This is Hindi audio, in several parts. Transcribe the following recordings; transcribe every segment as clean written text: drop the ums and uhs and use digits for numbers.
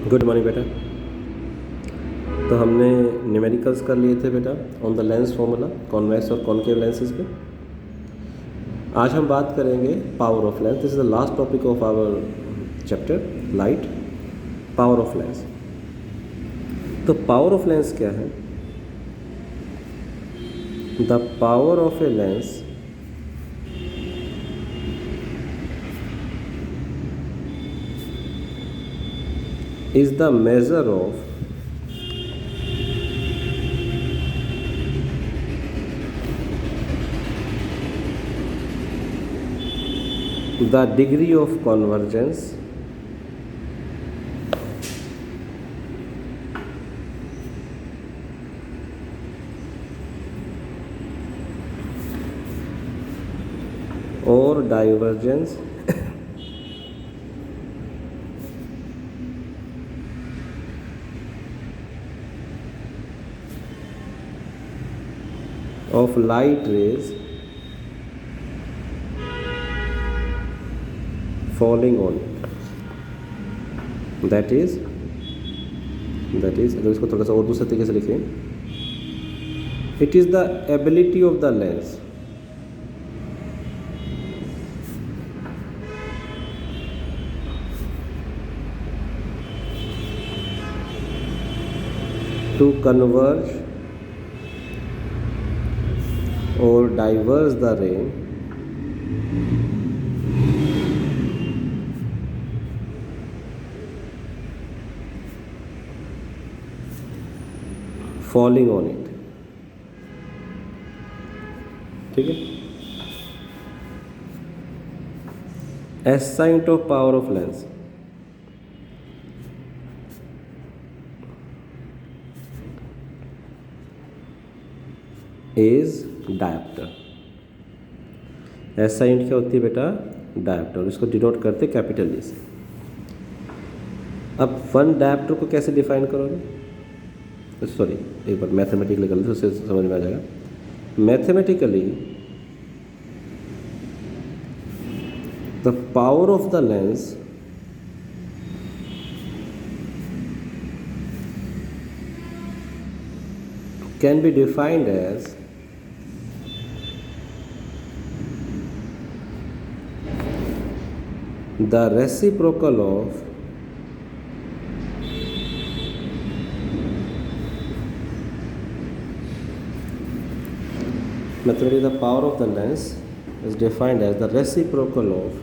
गुड मॉर्निंग बेटा। तो हमने न्यूमेरिकल्स कर लिए थे बेटा on the lens formula convex और कॉनकेव लेंसेज पे। आज हम बात करेंगे power of lens. This is the last topic of our chapter light, power of lens. तो पावर ऑफ लेंस क्या है? The power of a lens is the measure of the degree of convergence or divergence of light rays falling on it. that is अगर इसको थोड़ा सा और दूसरे तरीके से लिखें, it is the ability of the lens to converge or diverge the ray falling on it. ठीक है। SI unit of power of lens is diopter. SI unit क्या होती है बेटा? डायप्टर। इसको डिनोट करते कैपिटल ई से। अब वन डायप्टर को कैसे डिफाइन करोगे? सॉरी, एक बार मैथमेटिकली कर लो तो उससे समझ में आ जाएगा। Mathematically the power of the lens can be defined as the reciprocal of mathematically the power of the lens is defined as the reciprocal of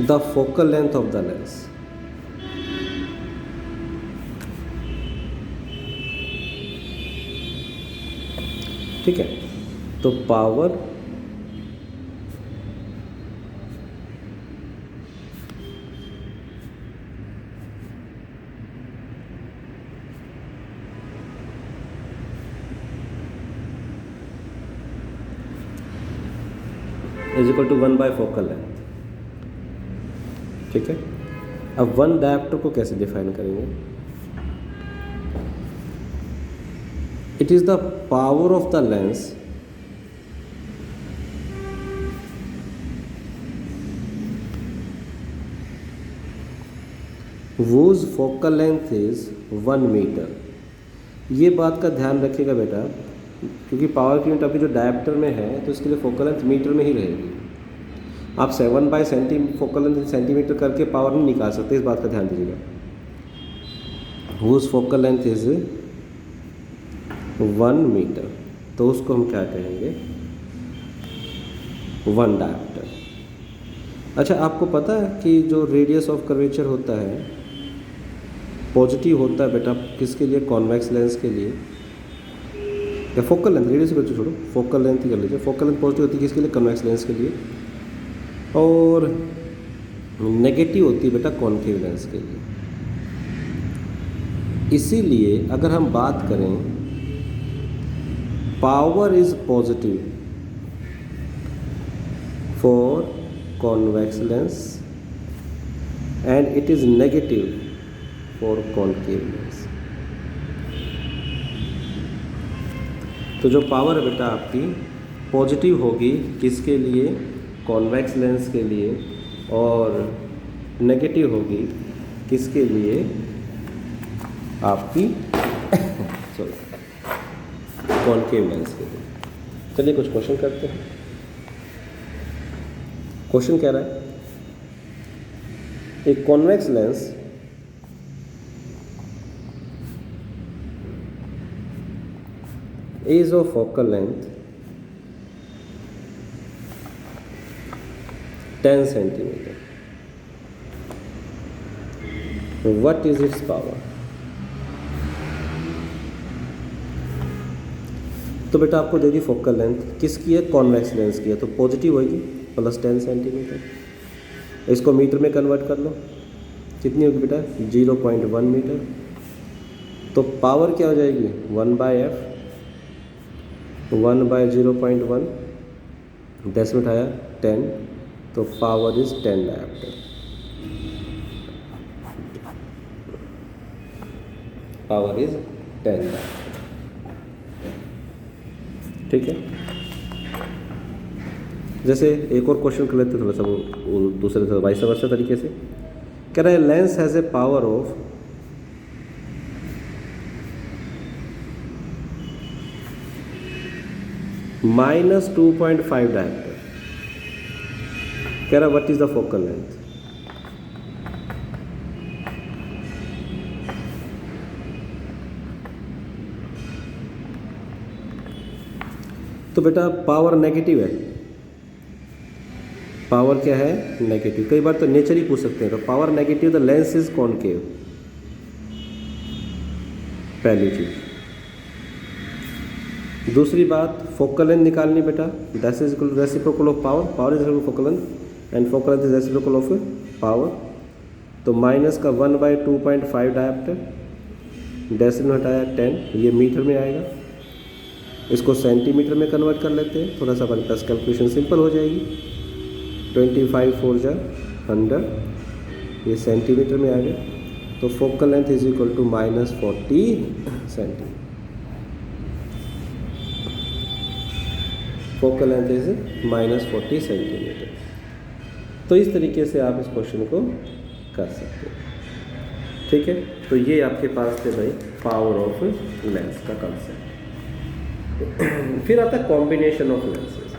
the focal length of the lens. ठीक है। तो power is equal to 1 by focal length. ठीक है। अब वन डायप्टर को कैसे डिफाइन करेंगे? It is the power of the lens whose focal length is 1 metre. ये बात का ध्यान रखिएगा बेटा, क्योंकि पावर की यूनिट आपकी जो डायप्टर में है तो इसके लिए फोकल लेंथ मीटर में ही रहेगी। आप 7 बाय फोकल लेंथ सेंटीमीटर करके पावर नहीं निकाल सकते, इस बात का ध्यान दीजिएगा। whose focal length is 1 metre, तो उसको हम क्या कहेंगे? One dioptre. अच्छा, आपको पता है कि जो रेडियस ऑफ कर्वेचर होता है पॉजिटिव होता है बेटा किसके लिए? कॉन्वेक्स लेंस के लिए। या फोकल लेंथ, रेडियस को छोड़ो, फोकल लेंथ ही कर लीजिए। फोकल लेंथ पॉजिटिव होती है किसके लिए? कॉन्वेक्स लेंस के लिए। और नेगेटिव होती है बेटा कॉनकेव लेंस के लिए। इसीलिए अगर हम बात करें power is positive for convex lens and it is negative for concave lens. तो जो पावर है बेटा आपकी पॉजिटिव होगी किसके लिए? कॉन्वेक्स लेंस के लिए और नेगेटिव होगी किसके लिए, आपकी सॉरी कॉनकेव लेंस के लिए। चलिए कुछ क्वेश्चन करते हैं। क्वेश्चन कह रहा है एक convex lens is of focal length 10 centimeter. What is its power? तो बेटा आपको दे दी फोकल लेंथ किसकी है, कॉन्वेक्स लेंस की है, तो पॉजिटिव होगी प्लस 10 सेंटीमीटर। इसको मीटर में कन्वर्ट कर लो, कितनी होगी बेटा 0.1 मीटर। तो पावर क्या हो जाएगी 1/f, 1/0.1 10 में उठाया 10, तो power is 10 dioptre. Power is 10 dioptre. ठीक है, जैसे एक और क्वेश्चन कर लेते थोड़ा सा वो दूसरे से वाइस वर्सा तरीके से कह रहा है lens has a power of -2.5 dioptre. कह रहा what is the focal length. तो बेटा पावर नेगेटिव है, पावर क्या है नेगेटिव। कई बार तो नेचर ही पूछ सकते हैं, तो power negative the lens is concave, पहली चीज। दूसरी बात फोकल लेंथ निकालनी बेटा, that is equal to reciprocal of power, power is equal to focal length and focal length is reciprocal of power. तो माइनस का 1/2.5 डायोप्टर, डेसिमल हटाया 10, ये मीटर में आएगा। इसको सेंटीमीटर में कन्वर्ट कर लेते हैं, थोड़ा सा हमारे पास कैलकुलेशन सिंपल हो जाएगी। 25 4 जा 100, ये सेंटीमीटर में आ गया। तो focal length is equal to -40 centimetre. Focal length is -40 centimetre. तो इस तरीके से आप इस क्वेश्चन को कर सकते हो। ठीक है, तो ये आपके पास थे भाई पावर ऑफ लेंस का कंसेप्ट। फिर आता है combination of lenses.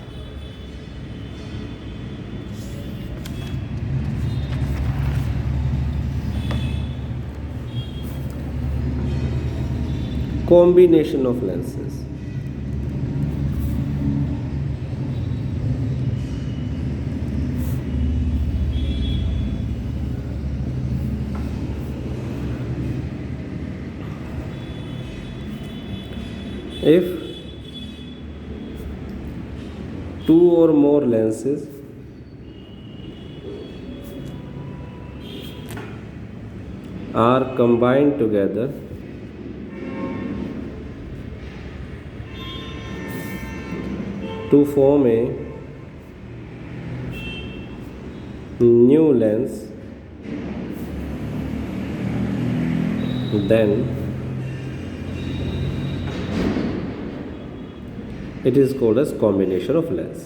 Combination of lenses, if two or more lenses are combined together to form a new lens, then it is called as combination of lens.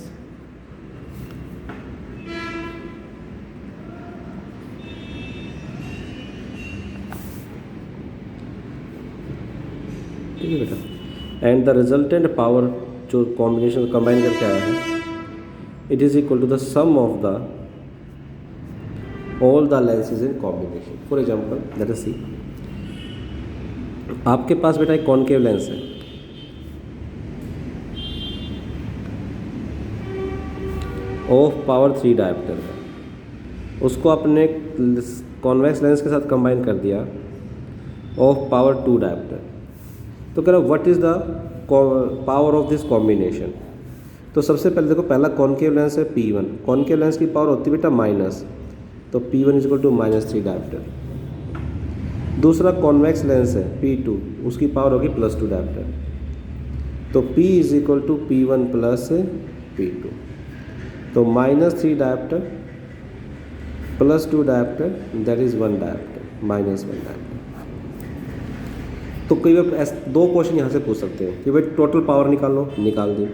ठीक है बेटा, एंड द रिजल्टेंट पावर जो कॉम्बिनेशन कंबाइन करके आया है, it is equal to the sum of the all the lenses in combination. For example let us see, आपके पास बेटा एक कॉनकेव लेंस है, ऑफ पावर 3 डायोप्टर है, उसको आपने कॉन्वेक्स लेंस के साथ कंबाइन कर दिया ऑफ पावर 2 डायोप्टर। तो कह रहा what is the power of this combination. तो सबसे पहले देखो, पहला कॉनकेव लेंस है P1, कॉनकेव लेंस की पावर होती है बेटा माइनस, तो P1 is equal to -3 dioptre. दूसरा कॉन्वेक्स लेंस है P2, उसकी पावर होगी +2 डायोप्टर, तो P is equal to P1 plus P2। तो -3 dioptre +2 dioptre, that is 1 dioptre, -1 dioptre. तो कई बार दो क्वेश्चन यहाँ से पूछ सकते हैं कि भाई टोटल पावर निकाल लो, निकाल दी।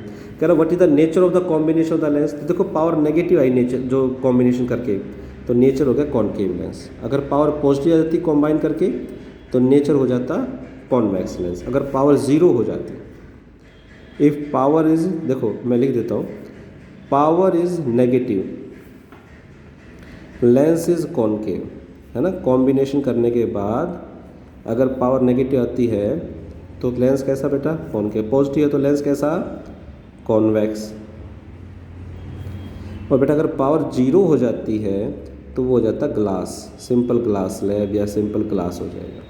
कह रहा what is the nature of the combination of the lens. तो देखो पावर नेगेटिव आई नेचर जो कॉम्बिनेशन करके, तो नेचर हो गया कॉनकेव लेंस। अगर पावर पॉजिटिव आ जाती कॉम्बाइन करके तो नेचर हो जाता कॉन्वेक्स लेंस। अगर पावर ज़ीरो हो जाती, इफ़ पावर इज, देखो मैं लिख देता हूँ, power is negative, lens is concave, है ना। कॉम्बिनेशन करने के बाद अगर पावर नेगेटिव आती है तो लेंस कैसा बेटा, कॉनकेव। पॉजिटिव है तो लेंस कैसा, कॉन्वेक्स। और बेटा अगर पावर जीरो हो जाती है तो वो हो जाता ग्लास, सिंपल ग्लास स्लैब या सिंपल ग्लास हो जाएगा,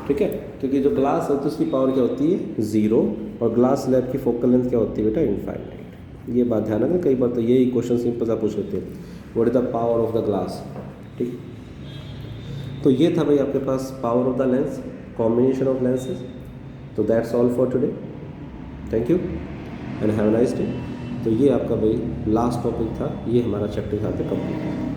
ठीक है। क्योंकि जो ग्लास होती है उसकी पावर क्या होती है, ज़ीरो, और ग्लास स्लैब की फोकल लेंथ क्या होती है बेटा, इनफाइनाइट। ये बात ध्यान रखना, कई बार तो यही क्वेश्चन सिंपल सा पूछ लेते हैं, what is the power of the glass, ठीक। तो ये था भाई आपके पास power of the lens, combination of lenses. तो that's all for today, thank you and have a nice day. तो ये आपका भाई लास्ट टॉपिक था, ये हमारा चैप्टर यहाँ पे कंप्लीट है।